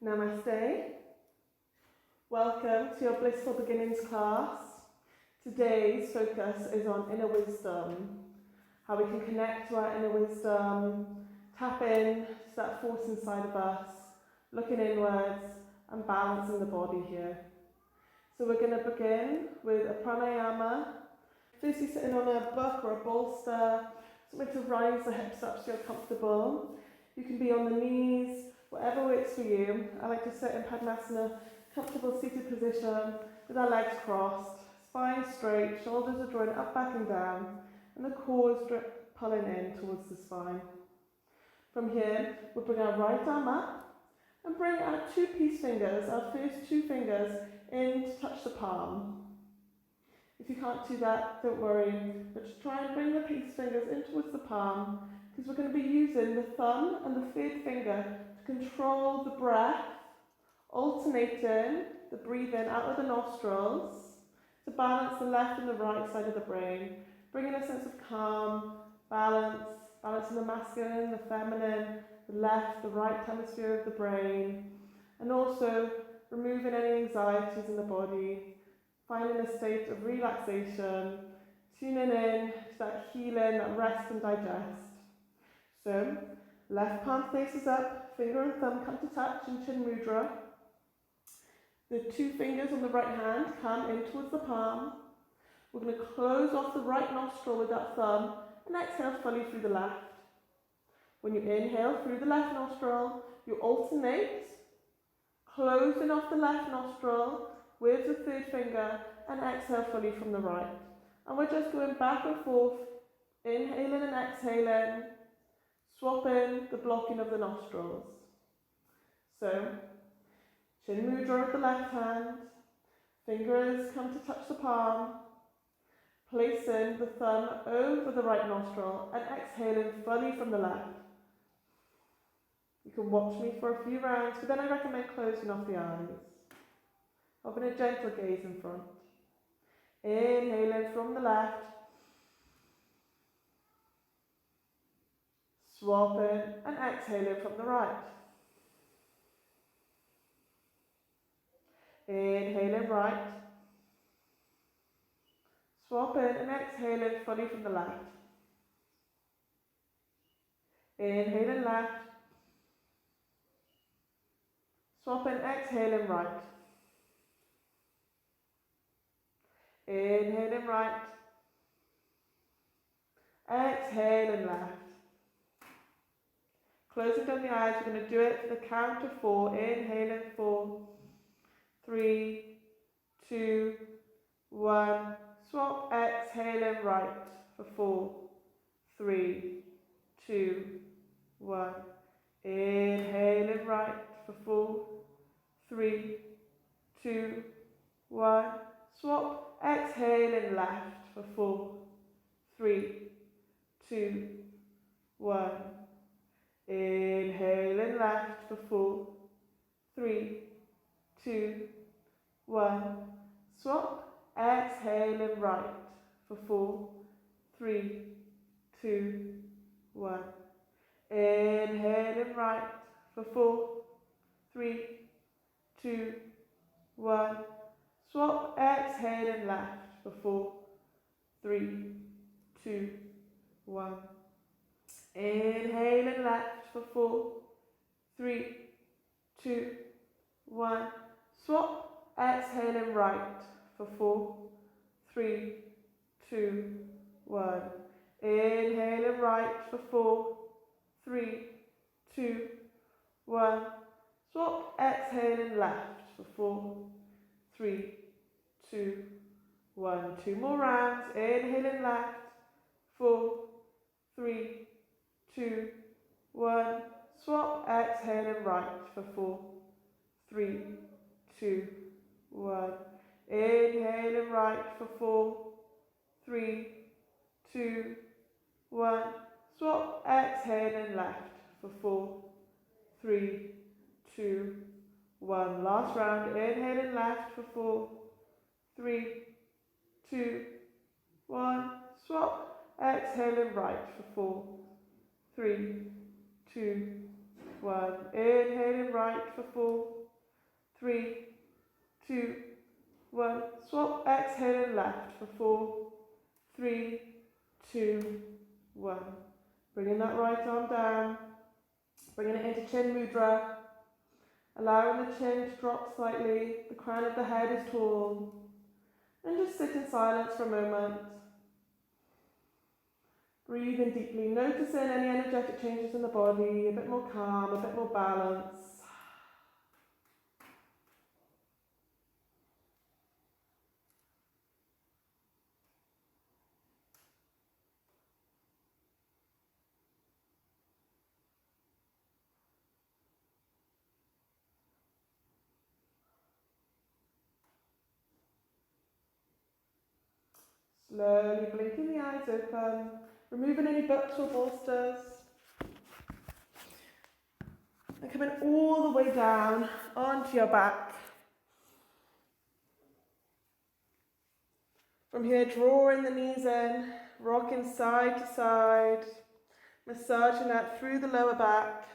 Namaste. Welcome to your Blissful Beginnings class. Today's focus is on inner wisdom, how we can connect to our inner wisdom, tap in to that force inside of us, looking inwards and balancing the body here. So we're going to begin with a pranayama. Firstly, sitting on a book or a bolster, something to rise the hips up so you're comfortable. You can be on the knees, whatever works for you. I like to sit in Padmasana, comfortable seated position with our legs crossed, spine straight, shoulders are drawing up, back and down, and the core is pulling in towards the spine. From here, we'll bring our right arm up and bring our two peace fingers, our first two fingers, in to touch the palm. If you can't do that, don't worry, but just try and bring the peace fingers in towards the palm, because we're going to be using the thumb and the third finger to control the breath, alternating the breathing out of the nostrils to balance the left and the right side of the brain, bringing a sense of calm, balancing the masculine, the feminine, the left, the right hemisphere of the brain, and also removing any anxieties in the body, finding a state of relaxation, tuning in to that healing, that rest and digest. So, left palm faces up, finger and thumb come to touch in chin mudra. The two fingers on the right hand come in towards the palm. We're going to close off the right nostril with that thumb and exhale fully through the left. When you inhale through the left nostril, you alternate, closing off the left nostril with the third finger and exhale fully from the right. And we're just going back and forth, inhaling and exhaling, swapping the blocking of the nostrils. So, chin mudra with the left hand, fingers come to touch the palm, placing the thumb over the right nostril and exhaling fully from the left. You can watch me for a few rounds, but then I recommend closing off the eyes, having a gentle gaze in front. Inhaling from the left, swapping and exhaling from the right. Inhaling right, swapping and exhaling fully from the left. Inhaling left, swapping, exhaling right. Inhaling right, exhaling left. Closing down the eyes, we're going to do it for the count of 4. Inhaling 4, 3, 2, 1. Swap, exhaling right for 4, 3, 2, 1. Inhaling right for 4, 3, 2, 1. Swap, exhaling left for 4, 3, 2, 1. Inhaling left for 4, 3, 2, 1. Swap, exhaling right for 4, 3, 2, 1. Inhaling right for 4, 3, 2, 1. Swap, exhaling left for 4, 3, 2, 1. Inhaling left for 4, 3, 2, 1. Swap, exhaling right for 4, 3, 2, 1. Inhaling right for 4, 3, 2, 1. Swap, exhaling left for 4, 3, 2, 1. 2 more rounds. Inhaling left, 4, 3, 2, 1. Swap, exhaling right for 4, 3, 2, 1. Inhaling right for 4, 3, 2, 1. Swap, exhaling left for 4, 3, 2, 1. Last round. Inhaling left for 4, 3, 2, 1. Swap, exhaling right for 4, 3, 2, 1. Inhaling right for 4, 3, 2, 1. Swap. Exhaling left for 4, 3, 2, 1. Bringing that right arm down. Bringing it into chin mudra. Allowing the chin to drop slightly. The crown of the head is tall. And just sit in silence for a moment. Breathing deeply, noticing any energetic changes in the body, a bit more calm, a bit more balance. Slowly blinking the eyes open, removing any books or bolsters. And coming all the way down onto your back. From here, drawing the knees in, rocking side to side, massaging that through the lower back.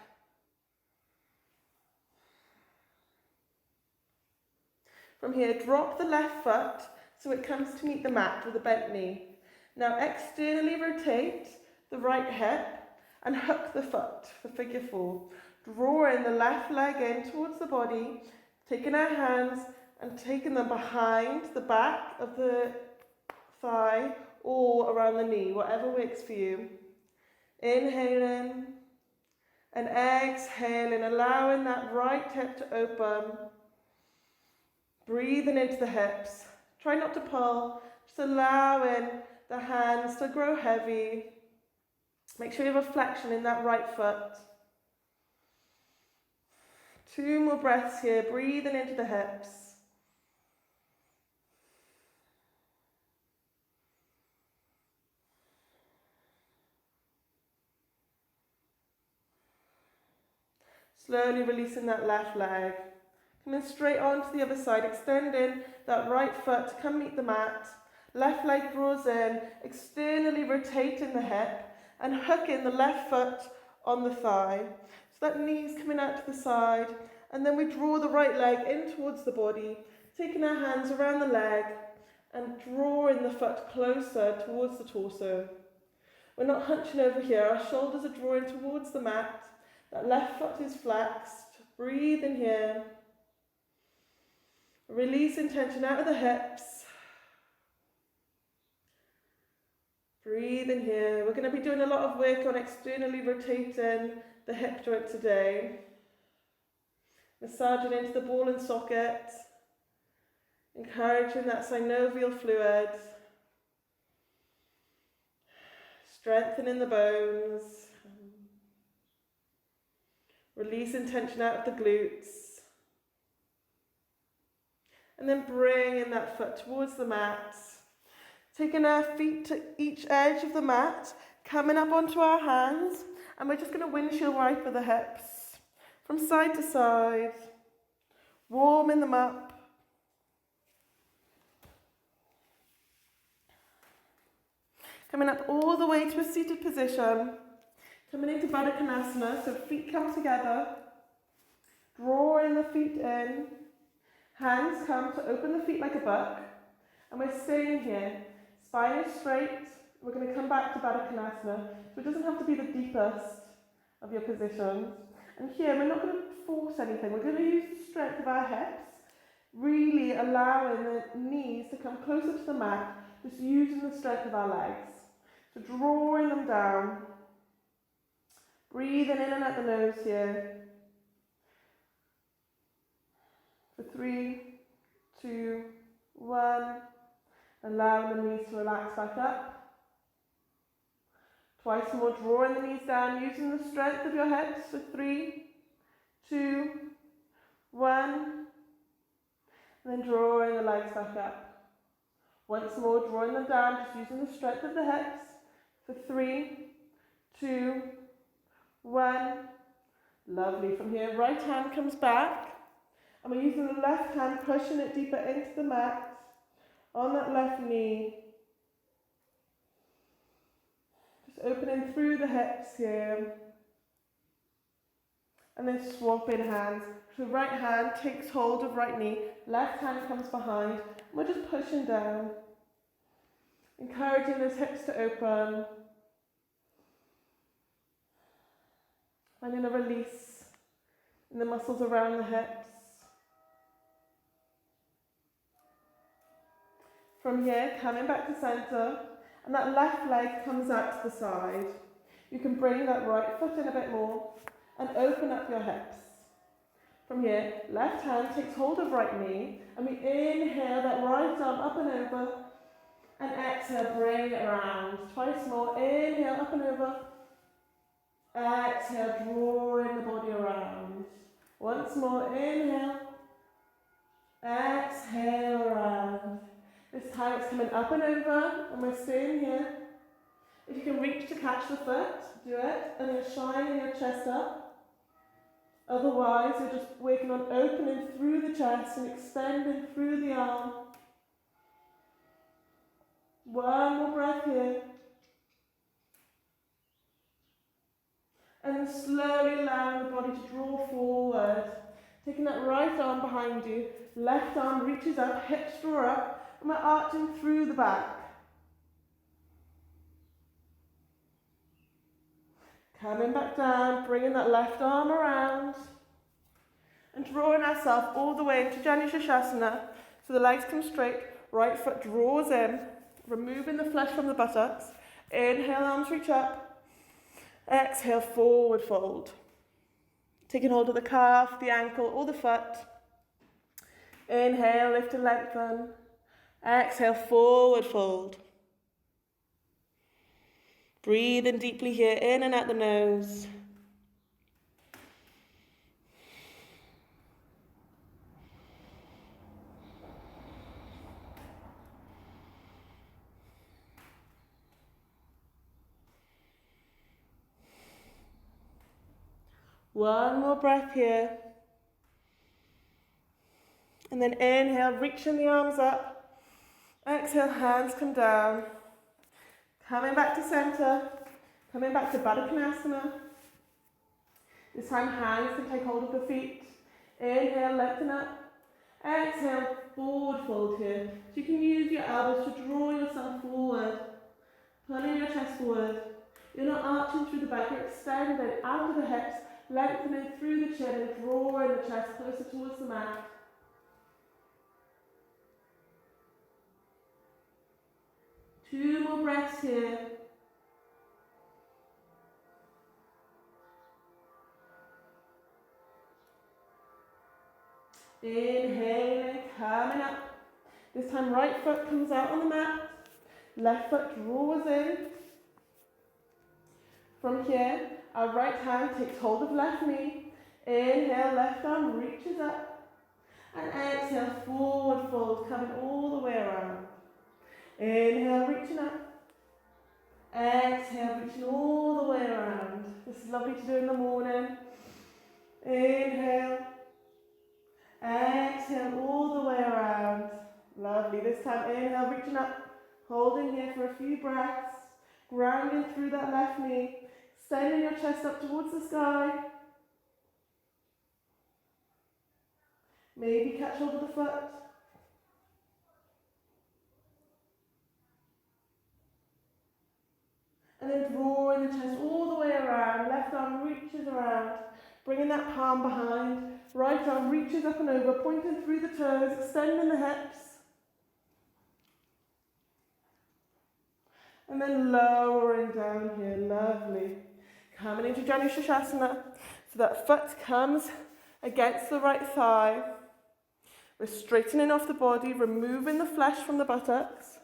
From here, drop the left foot so it comes to meet the mat with a bent knee. Now externally rotate the right hip and hook the foot for figure 4. Drawing the left leg in towards the body, taking our hands and taking them behind the back of the thigh or around the knee, whatever works for you. Inhaling and exhaling, allowing that right hip to open. Breathing into the hips. Try not to pull, just allowing the hands to grow heavy. Make sure you have a flexion in that right foot. 2 more breaths here, breathing into the hips. Slowly releasing that left leg. Coming straight onto the other side, extending that right foot to come meet the mat. Left leg draws in, externally rotating the hip and hooking the left foot on the thigh. So that knee's coming out to the side, and then we draw the right leg in towards the body, taking our hands around the leg and drawing the foot closer towards the torso. We're not hunching over here, our shoulders are drawing towards the mat. That left foot is flexed. Breathe in here. Releasing tension out of the hips. Breathe in here. We're going to be doing a lot of work on externally rotating the hip joint today. Massaging into the ball and socket. Encouraging that synovial fluid. Strengthening the bones. Releasing tension out of the glutes. And then bringing that foot towards the mat. Taking our feet to each edge of the mat, coming up onto our hands, and we're just going to windshield wiper the hips from side to side, warming them up. Coming up all the way to a seated position, coming into Baddha Konasana, so feet come together, drawing the feet in. Hands come to open the feet like a book, and we're staying here. Spine is straight. We're going to come back to Baddha Konasana, so it doesn't have to be the deepest of your positions. And here, we're not going to force anything. We're going to use the strength of our hips, really allowing the knees to come closer to the mat, just using the strength of our legs. So drawing them down. Breathing in and out the nose here. For 3, 2, 1. Allowing the knees to relax back up. Twice more, drawing the knees down, using the strength of your hips. For 3, 2, 1. And then drawing the legs back up. Once more, drawing them down, just using the strength of the hips. For 3, 2, 1. Lovely. From here, right hand comes back. And we're using the left hand, pushing it deeper into the mat, on that left knee. Just opening through the hips here. And then swapping hands. So right hand takes hold of right knee, left hand comes behind, and we're just pushing down. Encouraging those hips to open. Finding a release in the muscles around the hips. From here, coming back to center, and that left leg comes out to the side. You can bring that right foot in a bit more and open up your hips. From here, left hand takes hold of right knee, and we inhale that right arm up and over, and exhale, bring it around. Twice more, inhale, up and over. Exhale, drawing the body around. Once more, inhale. Exhale, around. This time it's coming up and over, and we're staying here. If you can reach to catch the foot, do it, and you're shining your chest up. Otherwise, you're just working on opening through the chest and extending through the arm. One more breath here. And slowly allowing the body to draw forward. Taking that right arm behind you, left arm reaches up, hips draw up, and we're arching through the back. Coming back down, bringing that left arm around, and drawing ourselves all the way into Gemshaktiyoga, so the legs come straight, right foot draws in, removing the flesh from the buttocks. Inhale, arms reach up. Exhale, forward fold. Taking hold of the calf, the ankle, or the foot. Inhale, lift and lengthen. Exhale, forward fold. Breathing deeply here, in and out the nose. One more breath here. And then inhale, reaching the arms up. Exhale, hands come down. Coming back to center. Coming back to Baddha Konasana. This time hands can take hold of the feet. Inhale, lengthen up. Exhale, forward fold here. So you can use your elbows to draw yourself forward. Pulling your chest forward. You're not arching through the back, you're extending out of the hips. Lengthening through the chin and drawing the chest closer towards the mat. Two more breaths here. Inhaling, coming up. This time right foot comes out on the mat. Left foot draws in. From here, our right hand takes hold of left knee. Inhale, left arm reaches up. And exhale, forward fold, coming all the way around. Inhale, reaching up. Exhale, reaching all the way around. This is lovely to do in the morning. Inhale. Exhale, all the way around. Lovely. This time, inhale, reaching up. Holding here for a few breaths. Grounding through that left knee. Extending your chest up towards the sky. Maybe catch hold of the foot. And then drawing the chest all the way around. Left arm reaches around. Bringing that palm behind. Right arm reaches up and over, pointing through the toes, extending the hips. And then lowering down here. Lovely. Coming into Gemshaktiyoga, so that foot comes against the right thigh. We're straightening off the body, removing the flesh from the buttocks.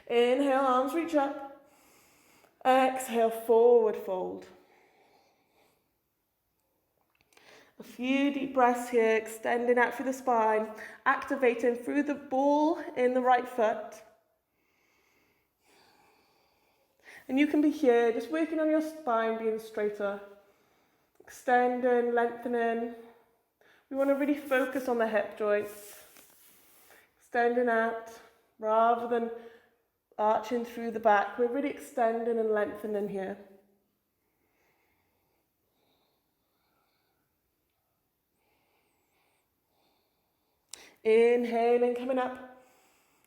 Inhale, arms reach up. Exhale, forward fold. A few deep breaths here, extending out through the spine, activating through the ball in the right foot. And you can be here, just working on your spine, being straighter. Extending, lengthening. We want to really focus on the hip joints. Extending out, rather than arching through the back. We're really extending and lengthening here. And then lowering down here. Lovely. This time, inhale, reaching up. Exhale, forward fold. Two more breaths here. And then inhale, reaching up. Exhale, forward fold. Lovely. This time, inhale, reaching up. Exhale, forward fold. Two more breaths here. And then inhale, reaching up. Exhale, forward fold. Inhaling, coming up.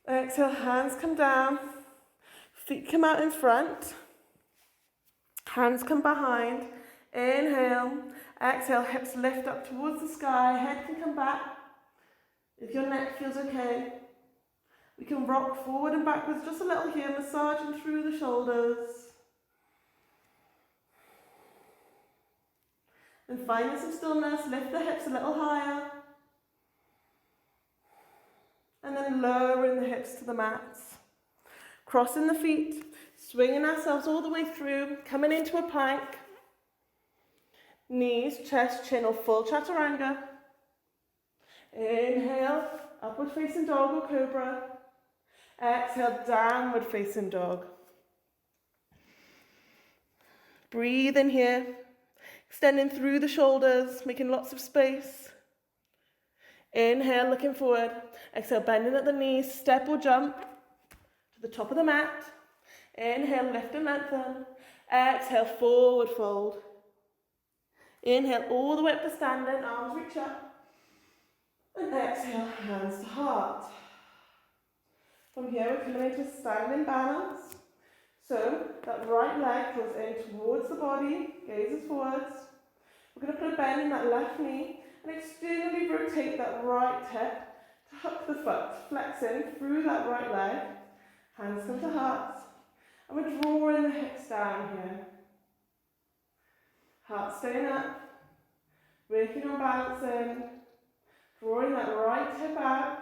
Exhale, hands come down. Feet come out in front. Hands come behind. Inhale. Exhale, hips lift up towards the sky. Head can come back. If your neck feels okay, we can rock forward and backwards just a little here, massaging through the shoulders. And finding some stillness, lift the hips a little higher. And then lowering the hips to the mats. Crossing the feet, swinging ourselves all the way through, coming into a plank. Knees, chest, chin, or full chaturanga. Inhale, upward facing dog or cobra. Exhale, downward facing dog. Breathe in here, extending through the shoulders, making lots of space. Inhale, looking forward. Exhale, bending at the knees, step or jump to the top of the mat. Inhale, lift and lengthen. Exhale, forward fold. Inhale, all the way up to standing, arms reach up. And exhale, hands to heart. From here, we're coming into standing balance. So, that right leg draws in towards the body, gazes forwards. We're going to put a bend in that left knee and externally rotate that right hip to hook the foot, flexing through that right leg. Hands come to heart. And we're drawing the hips down here. Heart staying up. Working on balancing. Drawing that right hip out.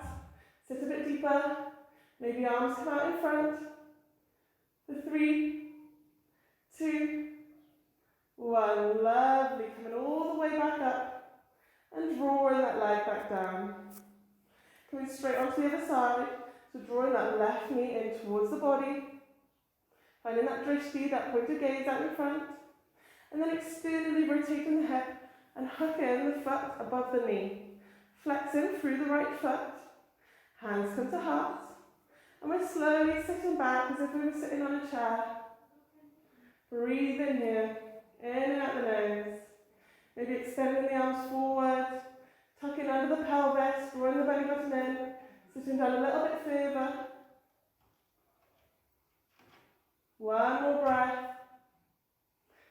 Sit a bit deeper. Maybe arms come out in front. For 3, 2, 1. Lovely. Coming all the way back up. And drawing that leg back down. Coming straight onto the other side. So drawing that left knee in towards the body. Finding that drishti, that pointed gaze out in front. And then externally rotating the hip and hooking the foot above the knee. Flexing through the right foot. Hands come to heart. And we're slowly sitting back as if we were sitting on a chair. Breathe in here. In and out the nose. Maybe extending the arms forward. Tucking under the pelvis. Drawing the belly button in. Sitting down a little bit further. One more breath.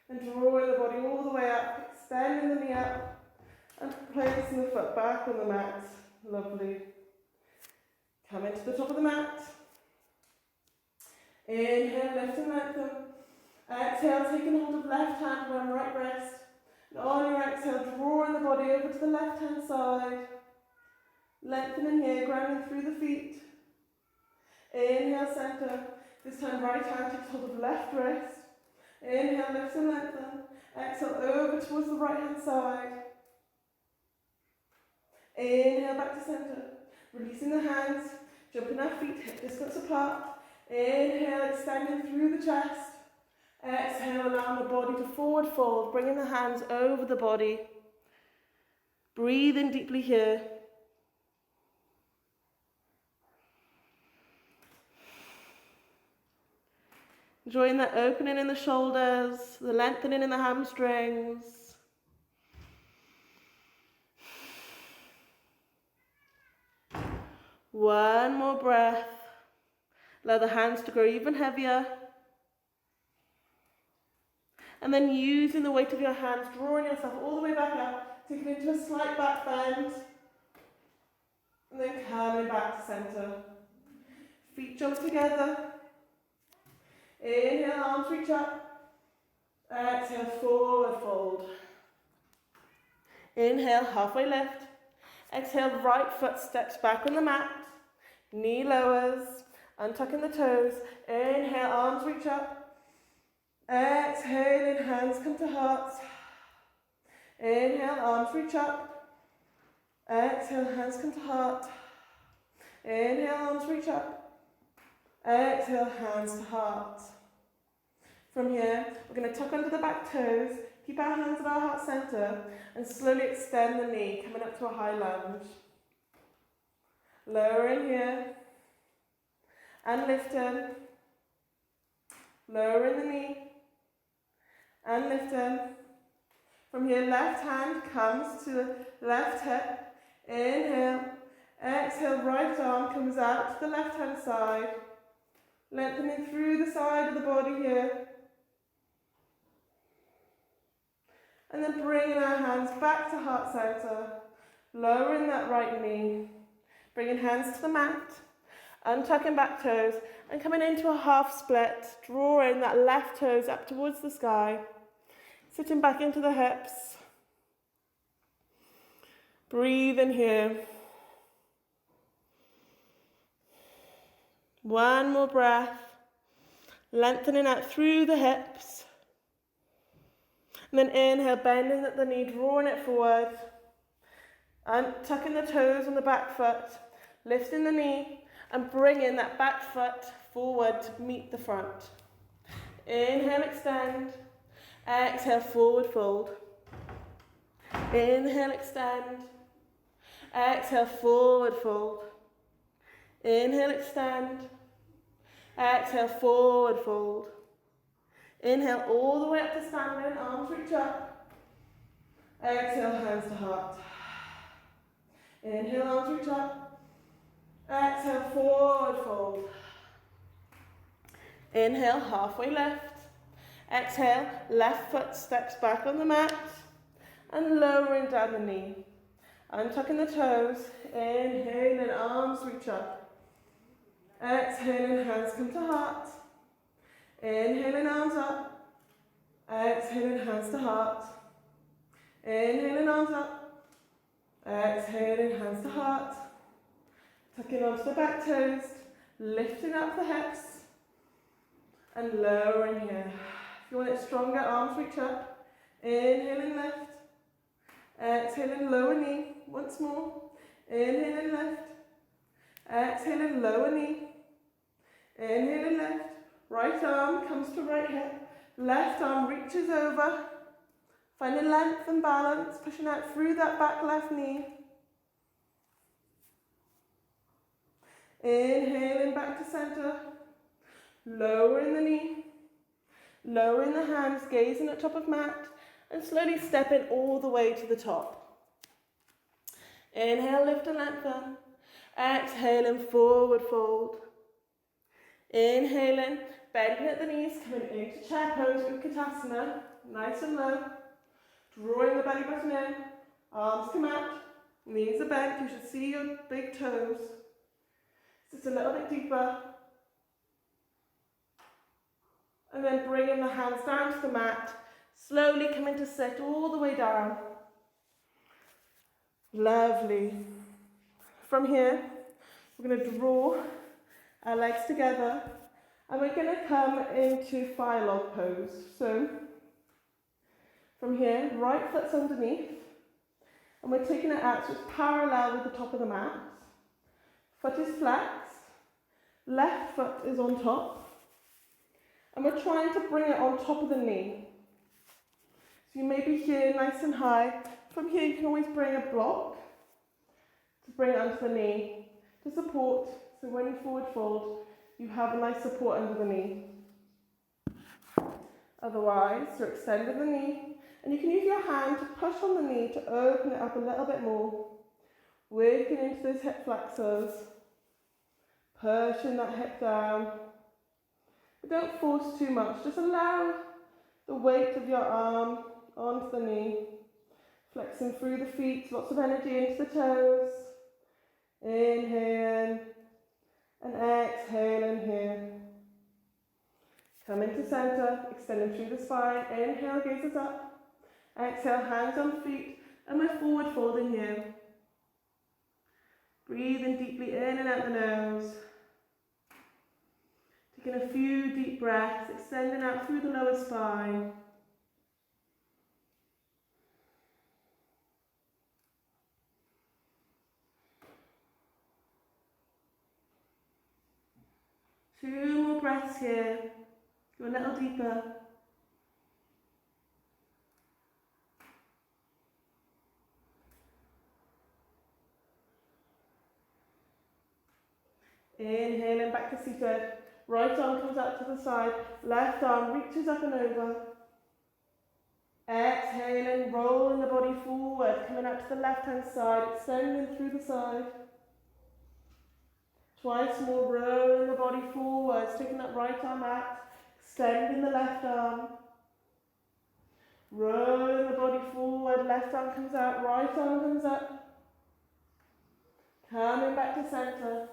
And drawing the body all the way up. Extending the knee up. And placing the foot back on the mat. Lovely. Come into the top of the mat. Inhale, lift and lengthen. Exhale, taking hold of left hand around right wrist. And on your exhale, drawing the body over to the left hand side. Lengthening here, grounding through the feet. Inhale, center. This time right hand takes hold of left wrist. Inhale, lift and lengthen. Exhale, over towards the right hand side. Inhale, back to center. Releasing the hands. Jumping our feet hip distance apart. Inhale, extending through the chest. Exhale, allowing the body to forward fold, bringing the hands over the body. Breathe in deeply here. Enjoying that opening in the shoulders, the lengthening in the hamstrings. One more breath. Allow the hands to grow even heavier. And then using the weight of your hands, drawing yourself all the way back up, taking into a slight back bend. And then coming back to center. Feet jump together. Inhale, arms reach up. Exhale, forward fold. Inhale, halfway lift. Exhale, right foot steps back on the mat. Knee lowers. Untucking the toes. Inhale, arms reach up. Exhaling, hands come to heart. Inhale, arms reach up. Exhale, hands come to heart. Inhale, arms reach up. Exhale, hands to heart. From here, we're going to tuck under the back toes, keep our hands at our heart center, and slowly extend the knee, coming up to a high lunge. Lowering here. And lifting. Lowering the knee. And lifting. From here, left hand comes to the left hip. Inhale. Exhale, right arm comes out to the left hand side, lengthening through the side of the body here. And then bringing our hands back to heart center, lowering that right knee, bringing hands to the mat, untucking back toes, and coming into a half split, drawing that left toes up towards the sky, sitting back into the hips. Breathe in here. One more breath, lengthening out through the hips. And then inhale, bending at the knee, drawing it forward, and tucking the toes on the back foot, lifting the knee, and bringing that back foot forward to meet the front. Inhale, extend. Exhale, forward fold. Inhale, extend. Exhale, forward fold. Inhale, extend. Exhale, forward fold. Inhale all the way up to standing, arms reach up. Exhale, hands to heart. Inhale, arms reach up. Exhale, forward fold. Inhale, halfway lift. Exhale, left foot steps back on the mat and lowering down the knee. Untucking the toes. Inhaling, arms reach up. Exhaling, hands come to heart. Inhaling, arms up. Exhaling, hands to heart. Inhaling, arms up. Exhaling, hands to heart. Tucking onto the back toes. Lifting up the hips. And lowering here. If you want it stronger, arms reach up. Inhaling, lift. Exhaling, lower knee. Once more. Inhaling, lift. Exhaling, lower knee. Inhaling, lift. Right arm comes to right hip. Left arm reaches over. Finding length and balance. Pushing out through that back left knee. Inhaling back to center. Lowering the knee. Lowering the hands, gazing at top of mat. And slowly stepping all the way to the top. Inhale, lift and lengthen. Exhaling, forward fold. Inhaling, bending at the knees, coming into chair pose, Utkatasana, nice and low. Drawing the belly button in, arms come out, knees are bent, you should see your big toes. Just a little bit deeper. And then bringing the hands down to the mat, slowly coming to sit all the way down. Lovely. From here, we're going to draw our legs together and we're going to come into fire log pose. So from here, right foot's underneath and we're taking it out so it's parallel with the top of the mat. Foot is flexed, left foot is on top and we're trying to bring it on top of the knee. So you may be here nice and high. From here you can always bring a block to bring it onto the knee to support. So when you forward fold, you have a nice support under the knee. Otherwise, you're extending the knee, and you can use your hand to push on the knee to open it up a little bit more. Working into those hip flexors, pushing that hip down. But don't force too much, just allow the weight of your arm onto the knee. Flexing through the feet, lots of energy into the toes. Inhale. And exhaling here. Come into center, extending through the spine. Inhale, gazes up. Exhale, hands on feet. And we're forward folding here. Breathing deeply in and out the nose. Taking a few deep breaths, extending out through the lower spine. Two more breaths here. Go a little deeper. Inhaling back to seated. Right arm comes out to the side. Left arm reaches up and over. Exhaling, rolling the body forward. Coming out to the left hand side. Extending through the side. Twice more, rolling the body forwards, taking that right arm out, extending the left arm. Rolling the body forward, left arm comes out, right arm comes up. Coming back to centre.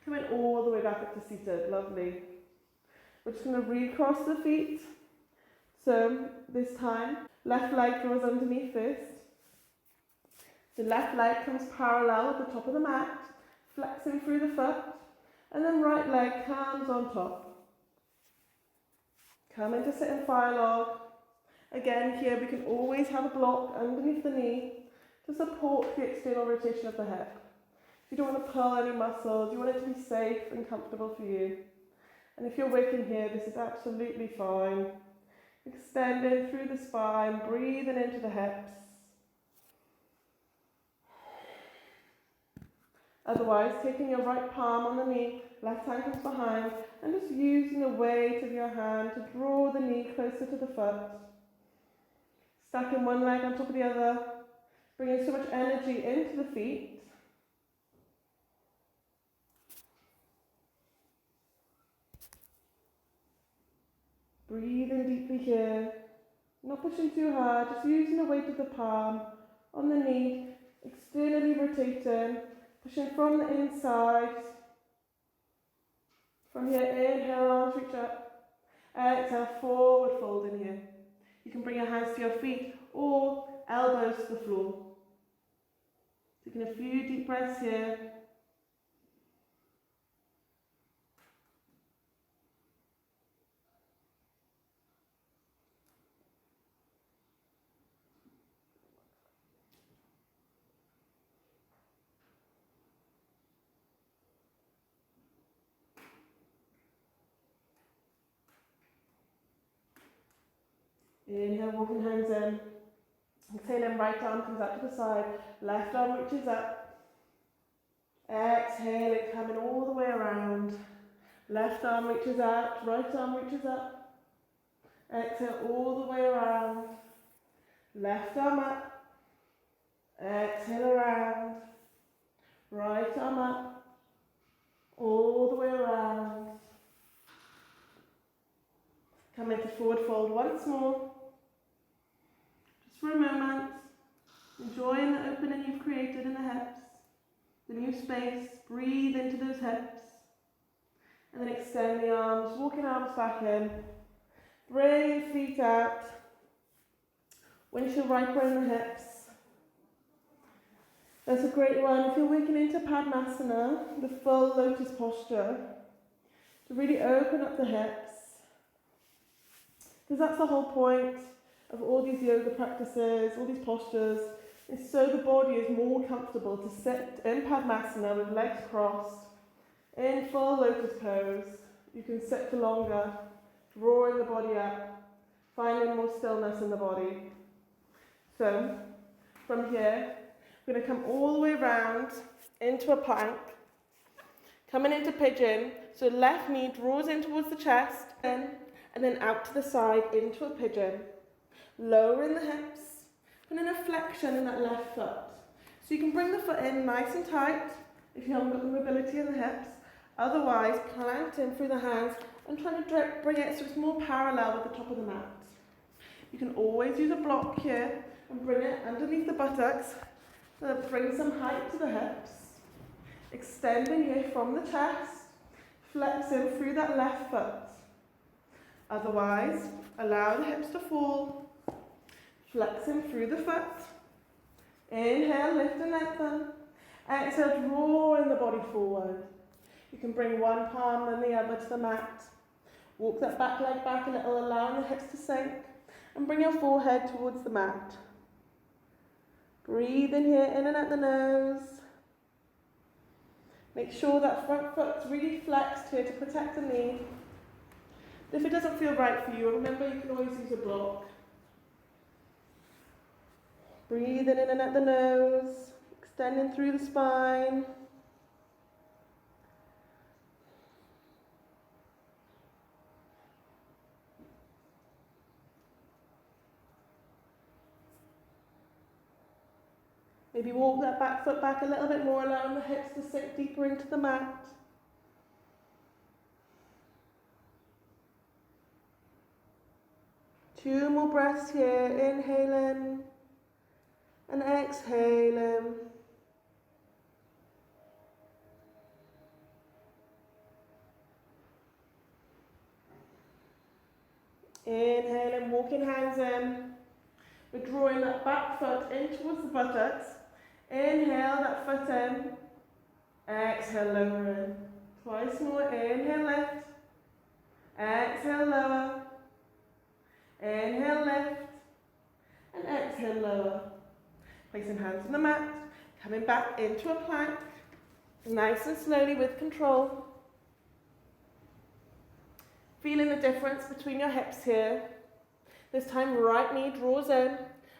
Coming all the way back up to seated, lovely. We're just going to recross the feet. So this time, left leg draws underneath first. The left leg comes parallel with the top of the mat, flexing through the foot, and then right leg comes on top. Come into sitting fire log. Again, here we can always have a block underneath the knee to support the external rotation of the hip. If you don't want to pull any muscles, you want it to be safe and comfortable for you. And if you're working here, this is absolutely fine. Extending through the spine, breathing into the hips. Otherwise, taking your right palm on the knee, left hand comes behind, and just using the weight of your hand to draw the knee closer to the foot. Stacking one leg on top of the other, bringing so much energy into the feet. Breathing deeply here, not pushing too hard, just using the weight of the palm on the knee, externally rotating, pushing from the inside. From here, inhale, arms reach up. Exhale, forward fold in here. You can bring your hands to your feet or elbows to the floor. Taking a few deep breaths here. Inhale, walking hands in. Exhaling, right arm comes out to the side. Left arm reaches up. Exhale it, coming all the way around. Left arm reaches out, right arm reaches up. Exhale all the way around. Left arm up. Exhale around. Right arm up. All the way around. Come into forward fold once more. Just for a moment. Enjoying the opening you've created in the hips. The new space. Breathe into those hips. And then extend the arms, walking arms back in. Bring feet out. Windshield wiper in the hips. That's a great one if you're working into Padmasana, the full lotus posture, to really open up the hips. Because that's the whole point of all these yoga practices, all these postures, is so the body is more comfortable to sit in Padmasana with legs crossed, in full lotus pose. You can sit for longer, drawing the body up, finding more stillness in the body. So, from here, we're going to come all the way around into a plank, coming into pigeon, so left knee draws in towards the chest, and then out to the side into a pigeon, lowering the hips, putting a flexion in that left foot. So you can bring the foot in nice and tight if you haven't got the mobility in the hips, otherwise plant in through the hands and trying to bring it so it's more parallel with the top of the mat. You can always use a block here and bring it underneath the buttocks. So bring some height to the hips, extending here from the chest, flexing through that left foot. Otherwise, allow the hips to fall, flexing through the foot. Inhale, lift and lengthen. Exhale, drawing the body forward. You can bring one palm and the other to the mat. Walk that back leg back a little, allowing the hips to sink, and bring your forehead towards the mat. Breathe in here, in and out the nose. Make sure that front foot's really flexed here to protect the knee. If it doesn't feel right for you, remember you can always use a block. Breathe in and out the nose, extending through the spine. Maybe walk that back foot back a little bit more, allowing the hips to sink deeper into the mat. 2 more breaths here, inhaling and exhaling. Inhaling, walking hands in. We're drawing that back foot in towards the buttocks. Inhale that foot in. Exhale, lower in. Twice more. Inhale, lift. Exhale, lower. Inhale, lift. And exhale, lower. Placing hands on the mat. Coming back into a plank. Nice and slowly with control. Feeling the difference between your hips here. This time right knee draws in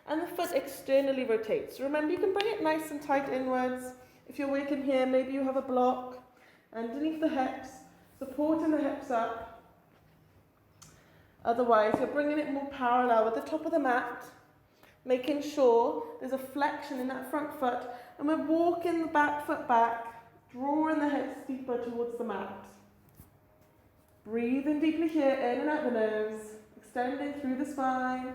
and the foot externally rotates. Remember, you can bring it nice and tight inwards. If you're working here, maybe you have a block underneath the hips, supporting the hips up. Otherwise, you're bringing it more parallel with the top of the mat, making sure there's a flexion in that front foot, and we're walking the back foot back, drawing the hips deeper towards the mat. Breathing deeply here, in and out the nose, extending through the spine,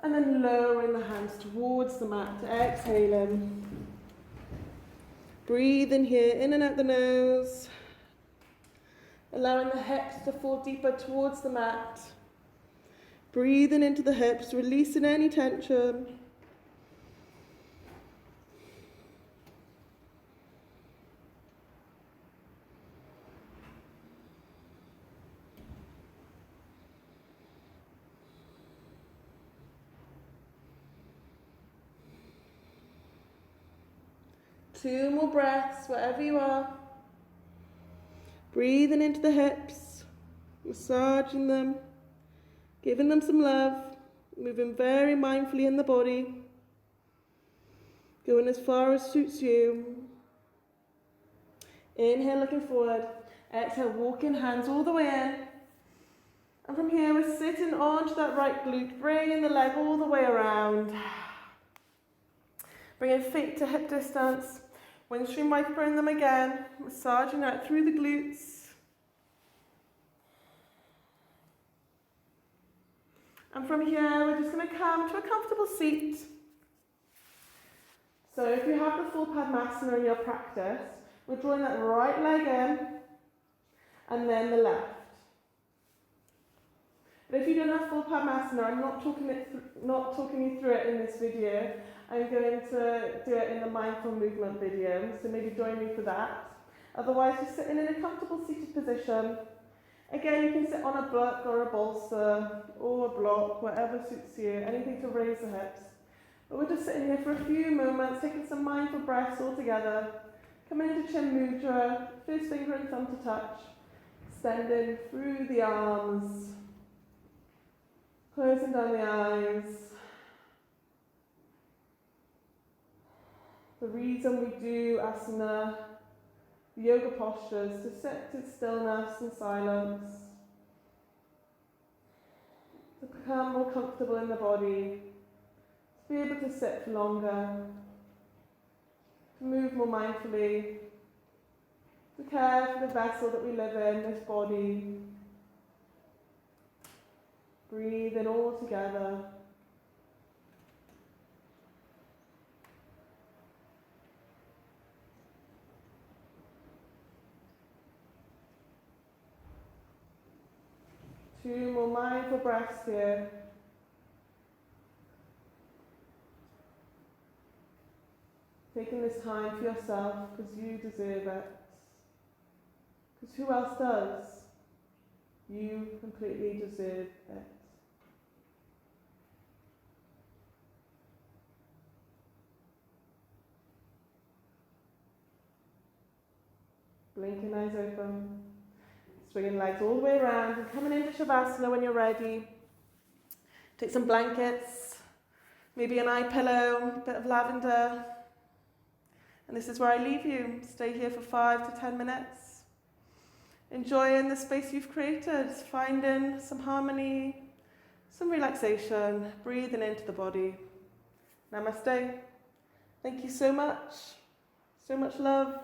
and then lowering the hands towards the mat, exhaling. Breathing here, in and out the nose, allowing the hips to fall deeper towards the mat. Breathing into the hips, releasing any tension. Two more breaths, wherever you are. Breathing into the hips, massaging them, giving them some love, moving very mindfully in the body, going as far as suits you. Inhale, looking forward. Exhale, walking hands all the way in. And from here, we're sitting onto that right glute, bringing the leg all the way around. Bringing feet to hip distance. Windstream microphoning them again, massaging out through the glutes. And from here, we're just going to come to a comfortable seat. So if you have the full Padmasana in your practice, we're drawing that right leg in, and then the left. But if you don't have full Padmasana, I'm not talking you through it in this video. I'm going to do it in the mindful movement video, so maybe join me for that. Otherwise, you're sitting in a comfortable seated position. Again, you can sit on a book or a bolster or a block, whatever suits you, anything to raise the hips. But we're just sitting here for a few moments, taking some mindful breaths all together. Coming into Chin Mudra, first finger and thumb to touch, extending through the arms, closing down the eyes. The reason we do asana, yoga postures, to sit in stillness and silence, to become more comfortable in the body, to be able to sit for longer, to move more mindfully, to care for the vessel that we live in, this body. Breathe in all together. Two more mindful breaths here. Taking this time for yourself because you deserve it. Because who else does? You completely deserve it. Blinking eyes open. Swinging legs all the way around and coming into Shavasana when you're ready. Take some blankets, maybe an eye pillow, a bit of lavender. And this is where I leave you. Stay here for 5 to 10 minutes. Enjoying the space you've created, finding some harmony, some relaxation, breathing into the body. Namaste. Thank you so much. So much love.